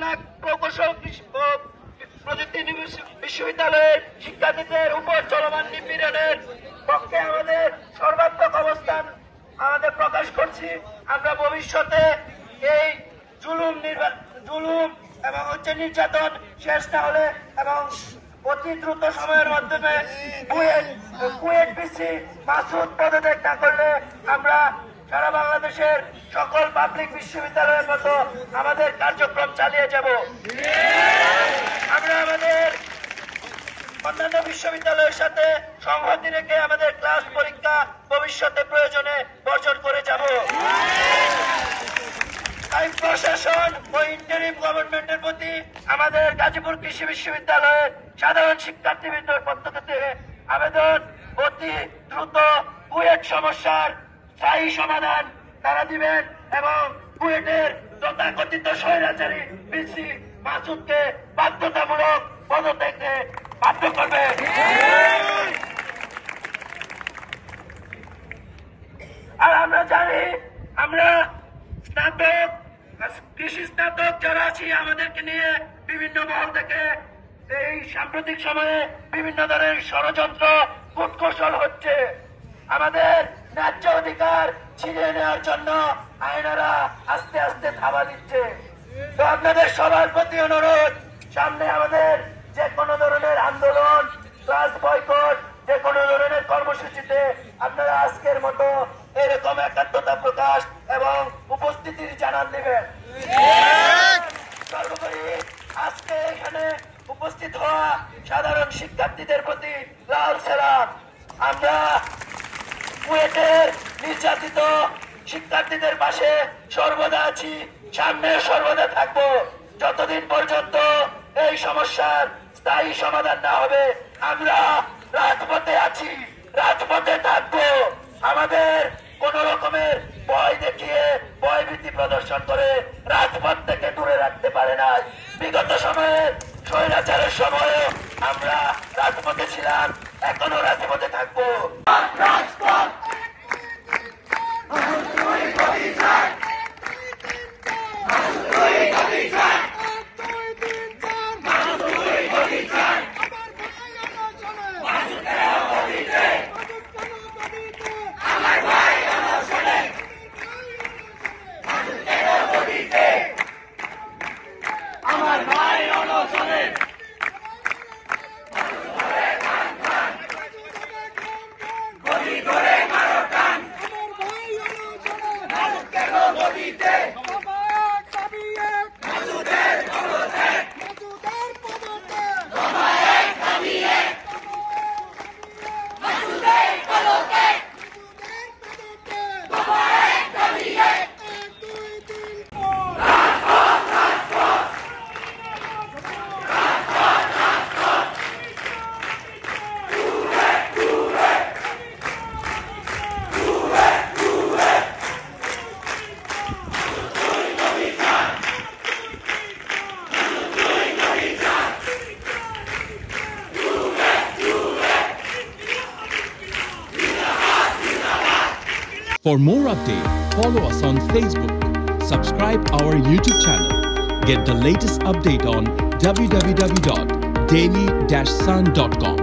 বিভাগ প্রকৌশল প্রযুক্তি বিশ্ববিদ্যালয়ের শিক্ষার্থীদের উপর চলমান নিপীড়নের পক্ষে আমাদের সর্বাত্মক অবস্থান আমাদের প্রকাশ করছি। আমরা ভবিষ্যতে এই জুলুম এবং নির্যাতন শেষ না হলে এবং অতি দ্রুত সময়ের মাধ্যমে কুয়েট ভিসি মাসুদ পদত্যাগ না করলে আমরা সারা বাংলাদেশের সকল পাবলিক বিশ্ববিদ্যালয়ের মতো আমাদের কার্যক্রম চালিয়ে যাব। আমরা আমাদের অন্যান্য বিশ্ববিদ্যালয়ের সাথে সংহতি রেখে আমাদের ক্লাস পরীক্ষা ভবিষ্যতে প্রয়োজনে বর্জন করে যাব। আইন প্রশাসন ও ইন্টারিম গভর্নমেন্টের প্রতি আমাদের গাজীপুর কৃষি বিশ্ববিদ্যালয়ের সাধারণ শিক্ষার্থীবৃন্দের পক্ষ থেকে আবেদন, অতি দ্রুত কুয়েট সমস্যার স্থায়ী সমাধান তারা দিবেন এবং কুয়েটের তথাকথিত স্বৈরাচারী ভিসি মাসুদকে বাধ্যতামূলক পদত্যাগে বাধ্য করবে। আর আমরা জানি, আমরা স্নাতক কৃষি স্নাতক যারা আছি আমাদেরকে নিয়ে বিভিন্ন মহল থেকে এই সাম্প্রতিক সময়ে বিভিন্ন ধরনের ষড়যন্ত্র কূটকৌশল হচ্ছে। আমাদের ন্যায্য অধিকার ছিনিয়ে নেওয়ার জন্য আইনারা আস্তে আস্তে থাবা দিচ্ছে। তো আপনাদের সবার প্রতি অনুরোধ, সামনে আমাদের যে কোনো ধরনের আন্দোলন, ক্লাস বয়কট, যে কোনো ধরনের কর্মসূচিতে আপনারা আজকের মতো এরকম একাত্মতা প্রকাশ এবং উপস্থিতির জানান দিবেন। সর্বোপরি আজকে এখানে উপস্থিত হওয়া সাধারণ শিক্ষার্থীদের প্রতি লাল সালাম। আমরা কুয়েটের নির্যাতিত শিক্ষার্থীদের পাশে সর্বদা আছি, সামনে সর্বদা থাকবো। যতদিন পর্যন্ত এই সমস্যার স্থায়ী সমাধান না হবে আমরা রাজপথে আছি, রাজপথে থাকবো। আমাদের কোন রকমের ভয় দেখিয়ে ভয়ভীতি প্রদর্শন করে রাজপথ থেকে দূরে রাখতে পারে না। বিগত সময়ে স্বৈরাচারের সময়ে আমরা রাজপথে ছিলাম, এখনো রাজপথে থাকবো। রাজপথ For more updates, follow us on Facebook, subscribe our YouTube channel, get the latest update on www.daily-sun.com.